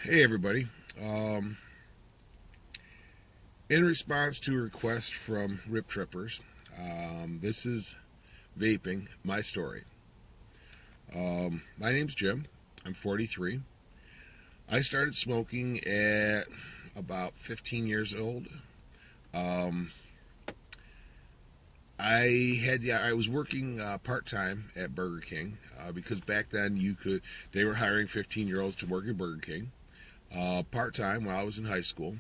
Hey everybody. Um, in response to a request from Rip Trippers, this is Vaping, my story. My name's Jim. I'm 43. I started smoking at about 15 years old. Um, I was working part time at Burger King because back then they were hiring 15-year-olds to work at Burger King part time while I was in high school.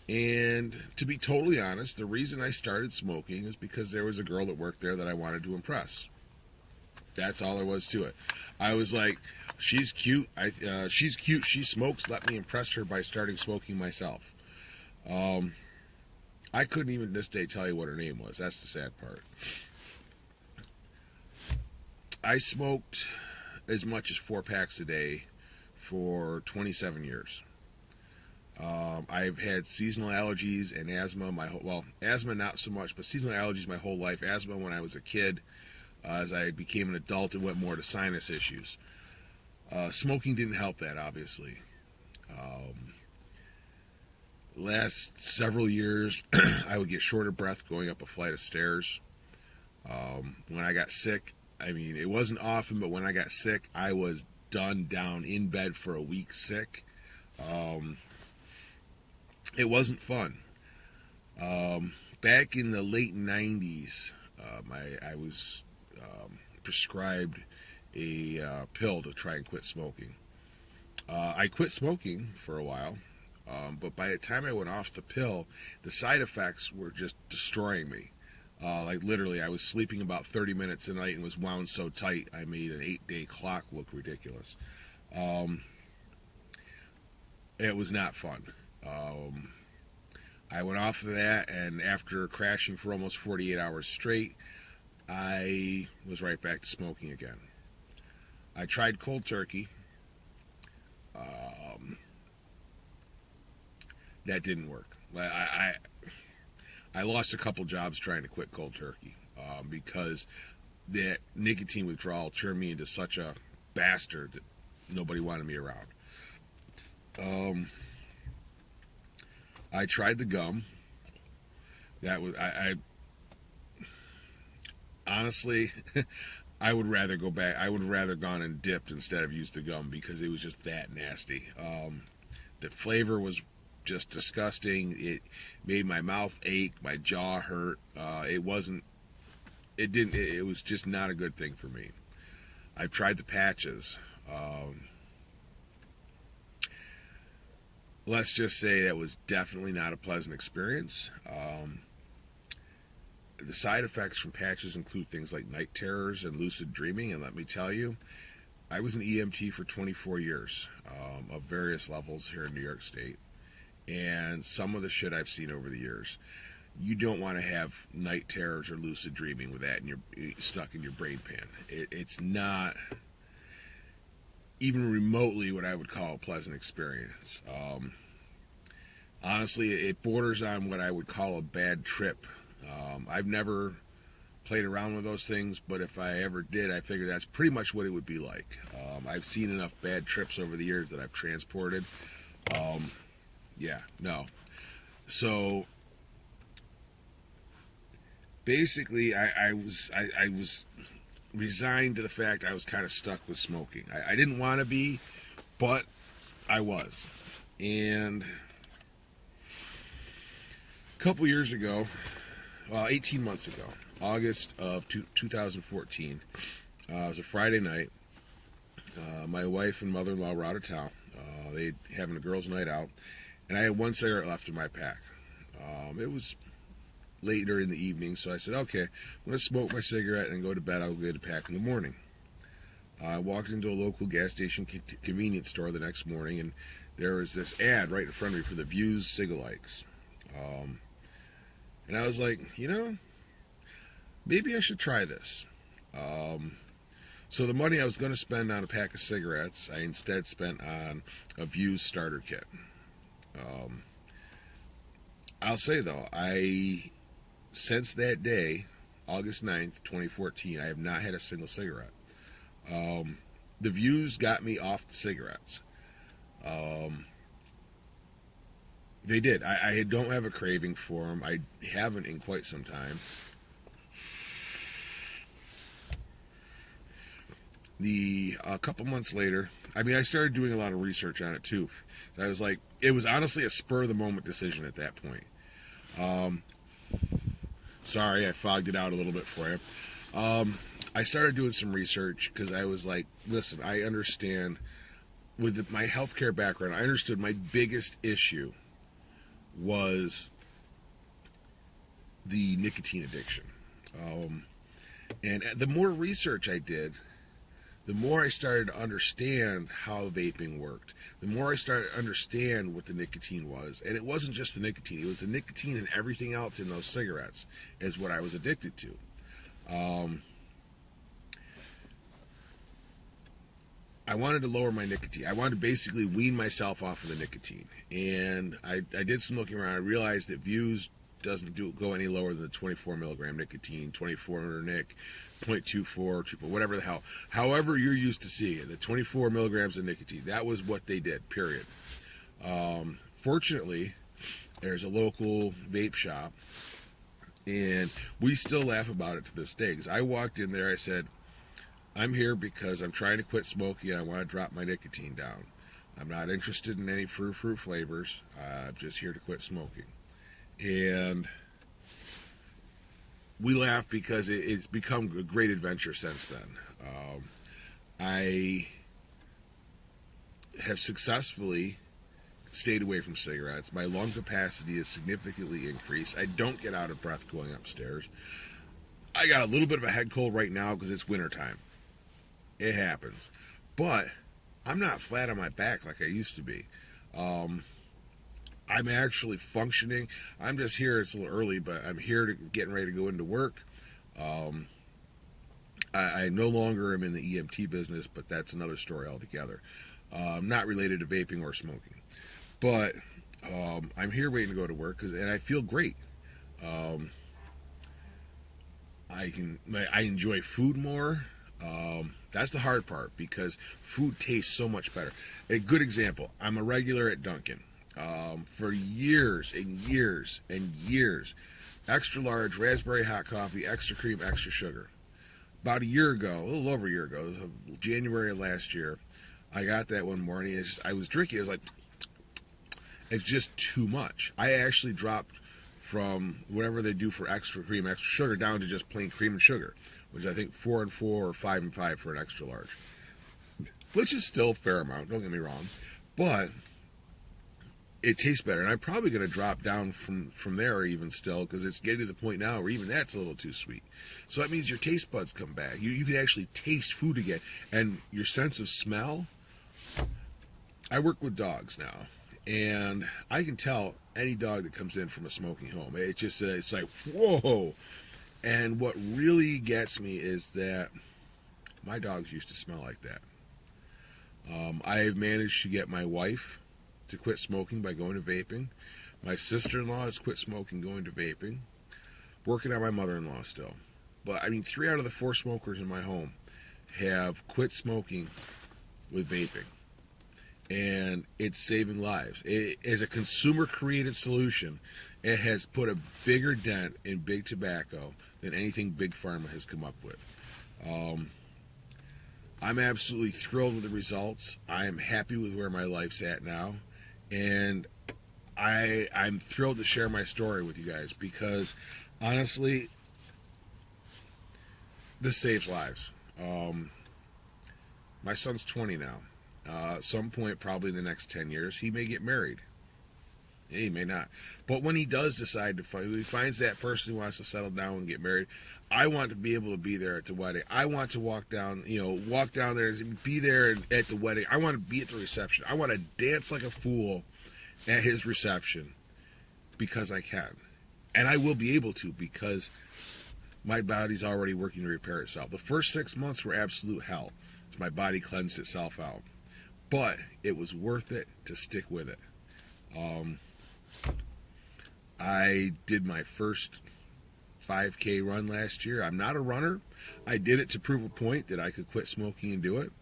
And to be totally honest, the reason I started smoking is because there was a girl that worked there that I wanted to impress. That's all there was to it. I was like, she's cute. She's cute. She smokes. Let me impress her by starting smoking myself. Um, I couldn't even this day tell you what her name was. That's the sad part. I smoked as much as 4 packs a day for 27 years. I've had seasonal allergies and asthma asthma not so much, but seasonal allergies my whole life. Asthma when I was a kid. As I became an adult, it went more to sinus issues. Smoking didn't help that, obviously. Um, Last several years, I would get short of breath going up a flight of stairs. When I got sick, I mean, it wasn't often, but when I got sick, I was done down in bed for a week sick. Um, it wasn't fun. Back in the late 90s, I was prescribed a pill to try and quit smoking. I quit smoking for a while, but by the time I went off the pill, the side effects were just destroying me. Like literally, I was sleeping about 30 minutes a night and was wound so tight I made an 8-day clock look ridiculous. Um, it was not fun. Um, I went off of that, and after crashing for almost 48 hours straight, I was right back to smoking again. I tried cold turkey. Um, that didn't work. I lost a couple jobs trying to quit cold turkey because that nicotine withdrawal turned me into such a bastard that nobody wanted me around. Um, I tried the gum. That was I honestly I would rather go back. I would rather gone and dipped instead of used the gum because it was just that nasty. The flavor was just disgusting. It made my mouth ache, my jaw hurt. It wasn't. It didn't. It was just not a good thing for me. I've tried the patches. Let's just say that was definitely not a pleasant experience. The side effects from patches include things like night terrors and lucid dreaming, and let me tell you, I was an EMT for 24 years of various levels here in New York State, and some of the shit I've seen over the years, you don't want to have night terrors or lucid dreaming with that and you're stuck in your brain pan. It's not even remotely what I would call a pleasant experience. Honestly, it borders on what I would call a bad trip. I've never played around with those things, but if I ever did, I figure that's pretty much what it would be like. I've seen enough bad trips over the years that I've transported. Um, yeah, no. So basically, I was resigned to the fact I was kind of stuck with smoking. I didn't want to be, but I was. And a couple years ago, 18 months ago, August of 2014, it was a Friday night. My wife and mother-in-law were out of town. They having a girls' night out, and I had one cigarette left in my pack. It was later in the evening, so I said, okay, I'm going to smoke my cigarette and go to bed. I'll get a pack in the morning. I walked into a local gas station convenience store the next morning, and there was this ad right in front of me for the Views Cigalikes. And I was like, maybe I should try this. So the money I was going to spend on a pack of cigarettes, I instead spent on a Views starter kit. Um, I'll say, though, since that day, August 9th, 2014, I have not had a single cigarette. The Views got me off the cigarettes. They did. I don't have a craving for them. I haven't in quite some time. A couple months later, I mean, I started doing a lot of research on it too. I was like, it was honestly a spur of the moment decision at that point. Um, Sorry, I fogged it out a little bit for you. I started doing some research because I was like, listen, I understand with my healthcare background, I understood my biggest issue was the nicotine addiction. And the more research I did, the more I started to understand how vaping worked. The more I started to understand what the nicotine was. And it wasn't just the nicotine. It was the nicotine and everything else in those cigarettes is what I was addicted to. I wanted to lower my nicotine. I wanted to basically wean myself off of the nicotine. And I did some looking around. I realized that Views doesn't go any lower than the 24 milligram nicotine, 24 nic, 0.24, whatever the hell. However you're used to seeing it, the 24 milligrams of nicotine. That was what they did, period. Fortunately, there's a local vape shop, and we still laugh about it to this day. Because I walked in there, I said, I'm here because I'm trying to quit smoking and I want to drop my nicotine down. I'm not interested in any fruit flavors. I'm just here to quit smoking. And we laugh because it's become a great adventure since then. I have successfully stayed away from cigarettes. My lung capacity is significantly increased. I don't get out of breath going upstairs. I got a little bit of a head cold right now because it's wintertime. It happens. But I'm not flat on my back like I used to be. I'm actually functioning. I'm just here. It's a little early, but I'm here getting ready to go into work. I no longer am in the EMT business, but that's another story altogether. Not related to vaping or smoking. But I'm here waiting to go to work, and I feel great. I enjoy food more. That's the hard part because food tastes so much better. A good example, I'm a regular at Dunkin'. For years and years and years. Extra large, raspberry hot coffee, extra cream, extra sugar. About a year ago, a little over a year ago, January of last year, I got that one morning. I was drinking. I was like, it's just too much. I actually dropped from whatever they do for extra cream, extra sugar, down to just plain cream and sugar, which I think 4 and 4 or 5 and 5 for an extra large, which is still a fair amount. Don't get me wrong, but it tastes better, and I'm probably going to drop down from there even still because it's getting to the point now where even that's a little too sweet. So that means your taste buds come back. You can actually taste food again, and your sense of smell. I work with dogs now, and I can tell any dog that comes in from a smoking home. It's like, whoa. And what really gets me is that my dogs used to smell like that. I have managed to get my wife to quit smoking by going to vaping. My sister-in-law has quit smoking going to vaping. Working on my mother-in-law still. But, 3 out of the 4 smokers in my home have quit smoking with vaping. And it's saving lives. It is a consumer-created solution. It has put a bigger dent in big tobacco than anything Big Pharma has come up with. I'm absolutely thrilled with the results. I am happy with where my life's at now. And I'm thrilled to share my story with you guys because, honestly, this saves lives. My son's 20 now. At some point, probably in the next 10 years, he may get married. He may not. But when he does decide when he finds that person who wants to settle down and get married, I want to be able to be there at the wedding. I want to walk down there and be there at the wedding. I want to be at the reception. I want to dance like a fool at his reception because I can. And I will be able to because my body's already working to repair itself. The first 6 months were absolute hell. My body cleansed itself out. But it was worth it to stick with it. I did my first 5K run last year. I'm not a runner. I did it to prove a point that I could quit smoking and do it.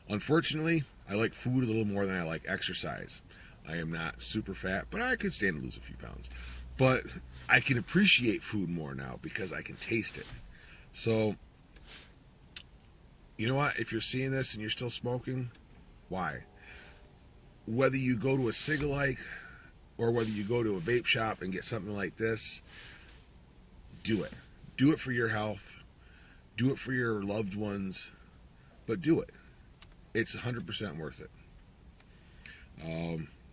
Unfortunately, I like food a little more than I like exercise. I am not super fat, but I could stand to lose a few pounds. But I can appreciate food more now because I can taste it. So, you know what? If you're seeing this and you're still smoking, why? Whether you go to a cig-a-like or whether you go to a vape shop and get something like this, do it. Do it for your health. Do it for your loved ones. But do it. It's 100% worth it.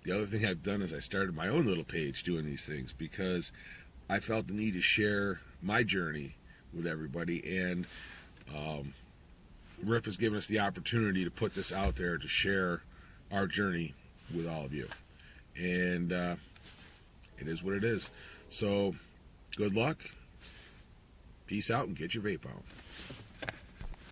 The other thing I've done is I started my own little page doing these things because I felt the need to share my journey with everybody, and Rip has given us the opportunity to put this out there to share our journey with all of you. And it is what it is. So, good luck. Peace out and get your vape out.